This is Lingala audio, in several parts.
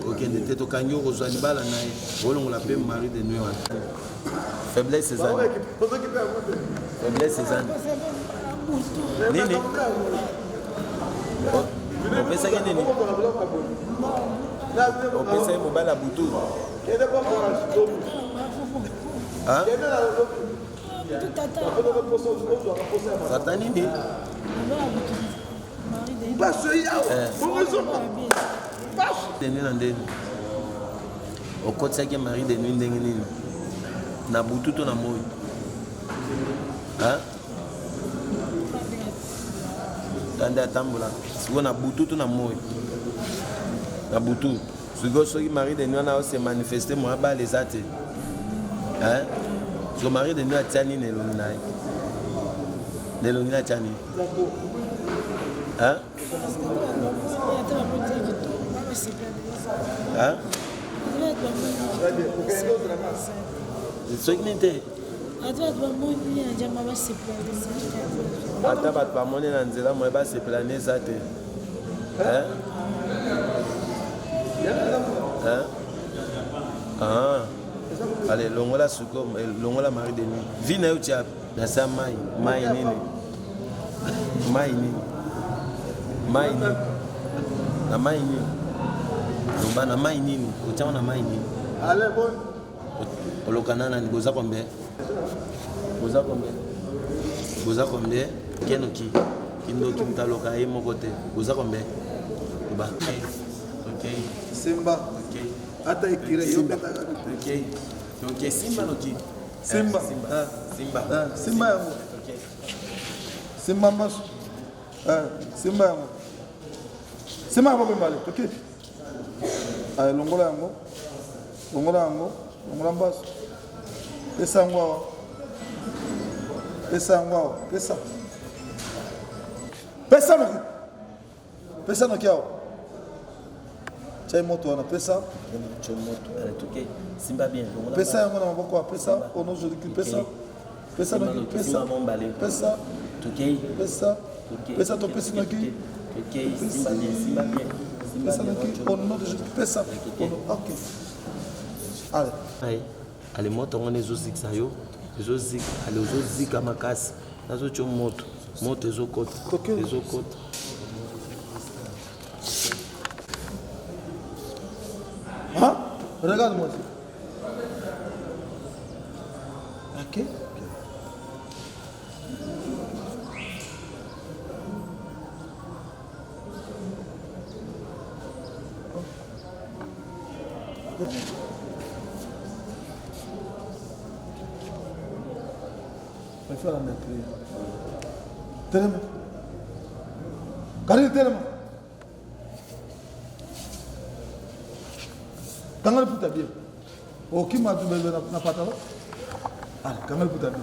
Ok, n'était au canyon aux animaux, on l'appelle mari de nuit. Faiblesse Cézanne. Faiblesse Cézanne. Nini. On peut s'agir Nini. On peut s'agir mobile à Boutou. Hein? Tata Nini. Au côté ça qui est mari de nuit ndengeni na butu to na moyo hein tanda tambola siko na butu to na moyo na butu siko so qui mari de nuit na se manifester moi ba les athées hein so mari de nuit a tiani ne longinai ne longina tiani hein hein ata bato bamoni na nzela moye baseplane eza te ale longola suko longola mari de nuit vi na yo tia na sa mai nini na mai nini Lomba na mai nini? Uchawa na mai nini? Ale bon. Olokana na ngoza kombe. Goza kombe. Keno ki. Kindo kimtaloka yemo kote. Goza kombe. Ba. Okay. Simba. Okay. Ata ikire Simba. Okay. Okay, Simba no ki. Simba. Simba. Simba yango. Okay. Simba Mbasu. Simba yango. Simba yango mbale. Okay. Longola yango Mbasu pesa yango awa pesa noki awa chai moto wana pesa Simba bien pesa yango na maboko ya pesa ono jodi pesa noki pesa to pesa noki Simba bien pesa noki ono de jodi pesa ok ale moto ngone ezozikisa yo ezozika ale ozozika makasi nazocho moto ezokota hein regarde-moi ok on va faire la même prière. Tellement. Carré tellement. Kangal puta bien. Oh, qui m'a dit na patala? Ah, kangal puta bien.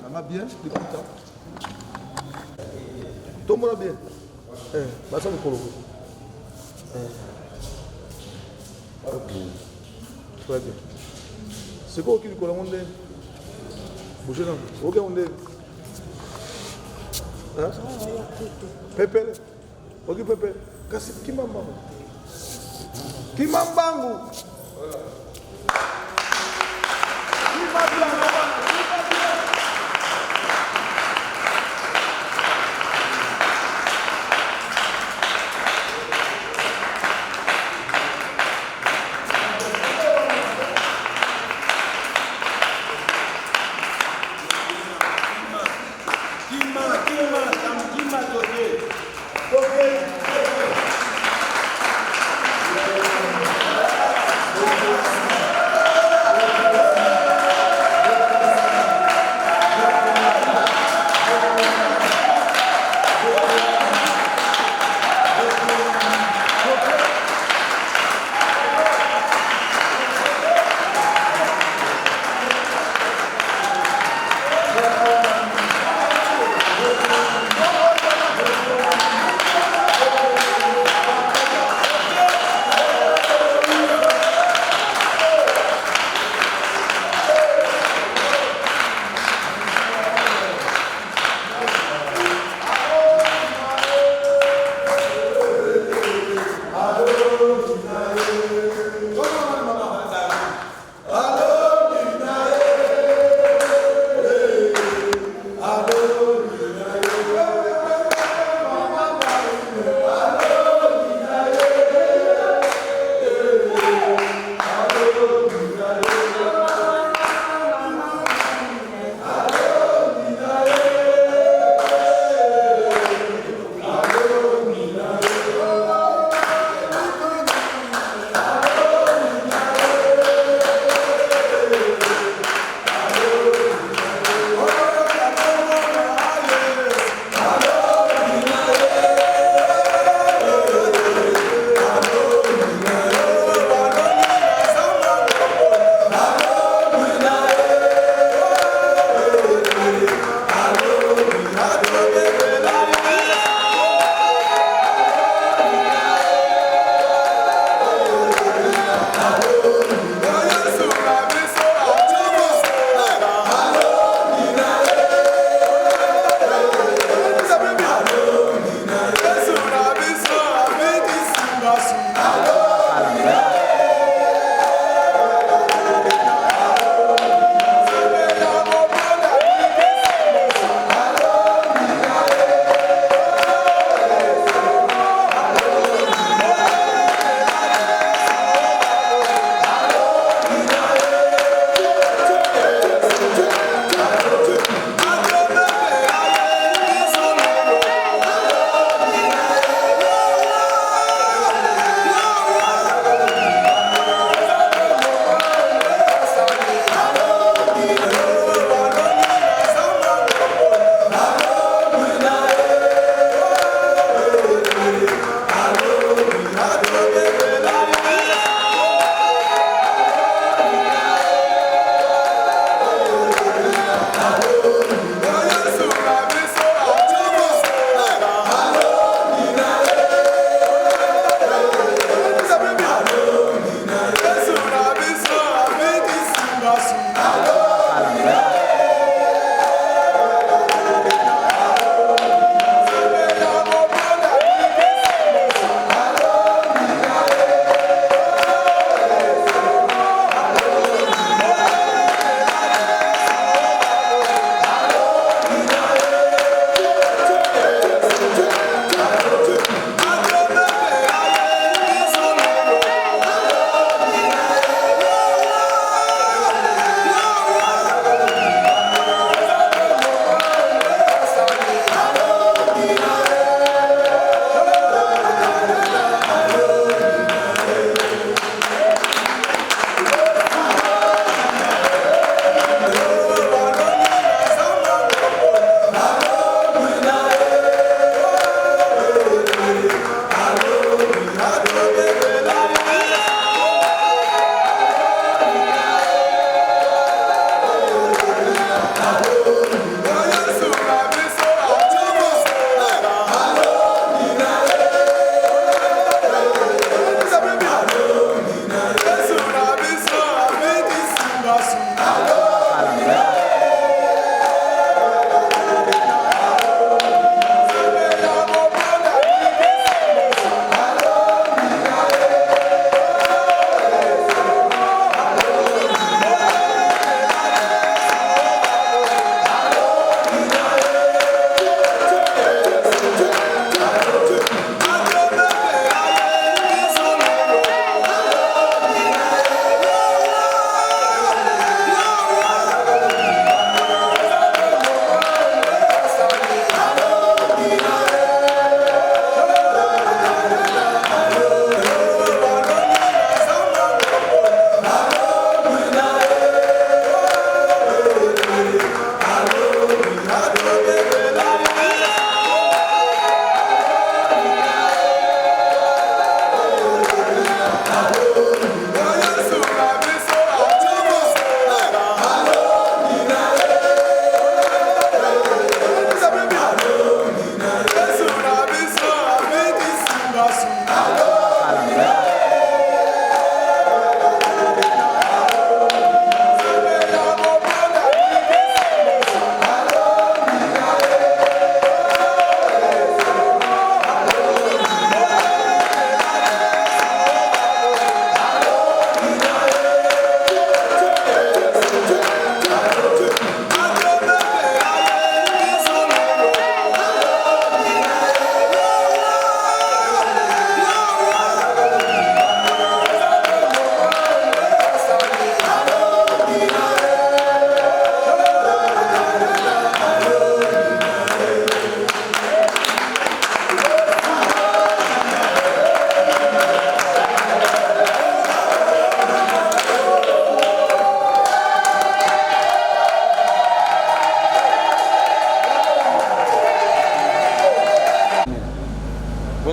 Kangal bien, le puta. Tombe bien. Basta le colo. Ok. Très bien. C'est quoi qui lui colle à mon dé? Bougez là. Ok, on dé. Hein? Pepe. Ok, Pepe. Kasi Kimambangu. Kimambangu.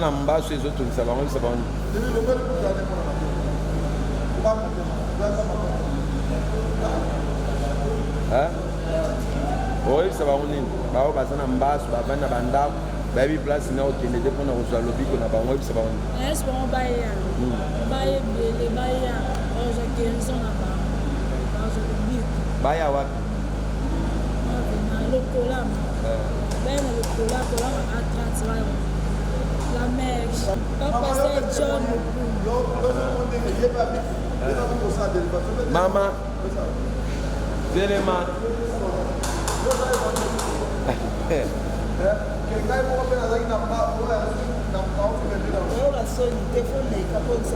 Mbasu les autres, ça va, ça va. Hein? Oui, ça va, on est. Bah, on va s'en Mbasu, bah, on va banda, bah, il place, il y a aucun des dépôts, on a lobby, on a pas, oui, ça va. Est-ce qu'on va y aller? Les bails, j'ai guérison là-bas. Bail à what? LOKOLAMA. Ben, LOKOLAMA à 30 ans. La M.E.R.J. Papa, c'est John. Maman, Zéléma.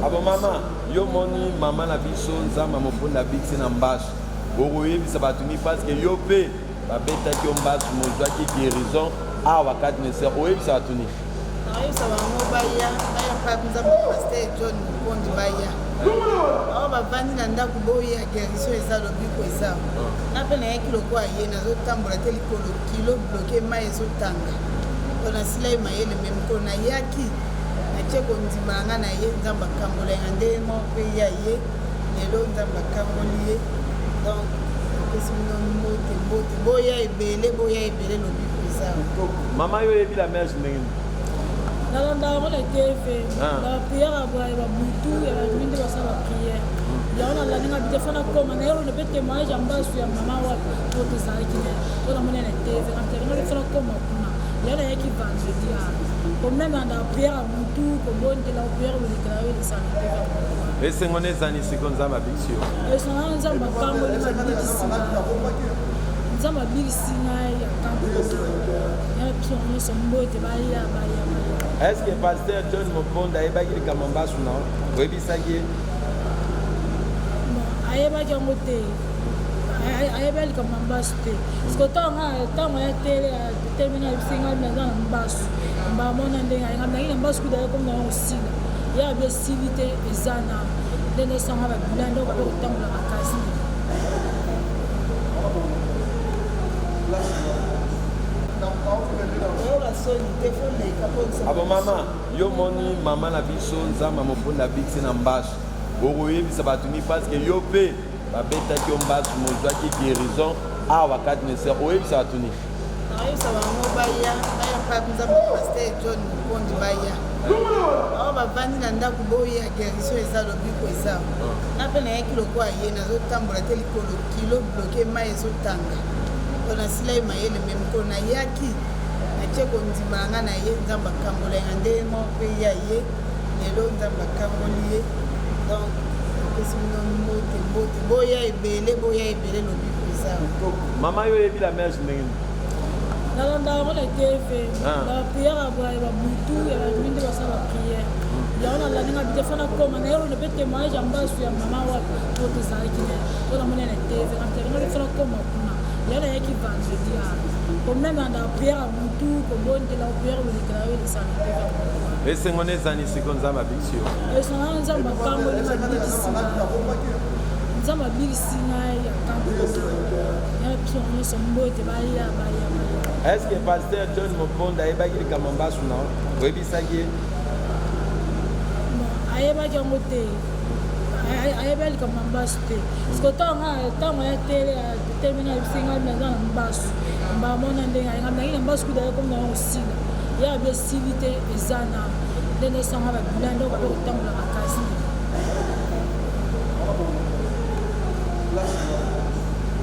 Ah bon, maman, yo moni, maman la biso, nza maman pour la big c'est Mbasu. Oui, ça va tenir parce que yo pe, ba beta ki Mbasu mo doit qui guérison, ah wakat ne sert, oui, ça va tenir. Ça va mobaya, pas nous avons pasteur John Kondi Baya. On va vendre dans la boya guérison et ça le but que ça. Na pena yaki lokwa ye na zo tambola teli kilo bloqué mai zo tanga. On a silai mai le même ko na yaki. Na cheko ndimanga na ye nzamba kambola ngande mo pe ya ye. Lelo nzamba kamboliye. Donc c'est mon mot boya ebele le but que ça. Maman yo ebi la mère ndenge. Dans la TV, la prière à boire, la boutou, et la nuit de la prière. Il y a un ami qui a fait un commentaire, on peut témoigner, j'en bats sur maman ou pour te savoir qui est. On a mené la TV, on a fait un commentaire. Il y a un qui va se dire, comme même dans la prière à boutou, comme on dit la prière, on déclare de ça. Et c'est mon aîné, c'est comme ça ma biche. Et son nom, c'est ma femme, on m'a dit ici. Nous avons dit ici, il y a tant de choses. Il y a plus de son mot, il y a est-ce que pasteur John Moponda ebaki likama Mbasu na oyebisaki ayebaki yango te ayebaki likama Mbasu te parceke ntango ya tele telemi na bisenga naza na Mbasu mbamona ndenge ayengami na Mbasu kuda yekomi na yango osila ya bi esili te eza na ndenge esanga babila ndoko mpe kotambola makasi Ah bon maman, yo moni maman la biso nza maman pour la big c'est Mbasu. Oui, ça va tenir parce que yo pe ba beta ki Mbasu mo doit qui guérison ah wakat ne sert oui ça va tenir. Ça va mobaya, pas nous avons pasteur John Kondi Baya. On va vendre dans la boya guérison et ça le but que ça. Na pena yaki lokwa ye na zo tambola teli kilo bloqué mai zo tanga. On a silai mai le même ko na yaki. Cheko ndimanga na ye nzamba kambola ngande mo pe ya ye lelo nzamba kamboliye donc c'est mon mot boya ebele lo bi ça maman yo ebi la mère ndenge dans la TV la prière à boire la boutou et la nuit de la prière il y a un ami qui a fait un commentaire on peut témoigner j'en bats sur maman ou pour te savoir qui est on a mené la TV on a fait un commentaire il y a un qui va se dire comme même dans la prière à boutou comme on dit la prière on déclare de ça et c'est mon aîné c'est comme ça ma biche et son nom c'est ma femme on m'a dit ici ça m'a dit ici il y a tant de choses il y a plus on son mot te baya. Est-ce que pasteur John Moponda ebaki likama Mbasu na oyebisaki ayebaki yango te ayebaki likama Mbasu te parceke ntango ya tele telemi na bisenga naza na Mbasu mbamona ndenge ayengami nangi na Mbasu kuda yekomi na yango osila ya bi esili te eza na ndenge esanga babila nde okobe kotambola makasi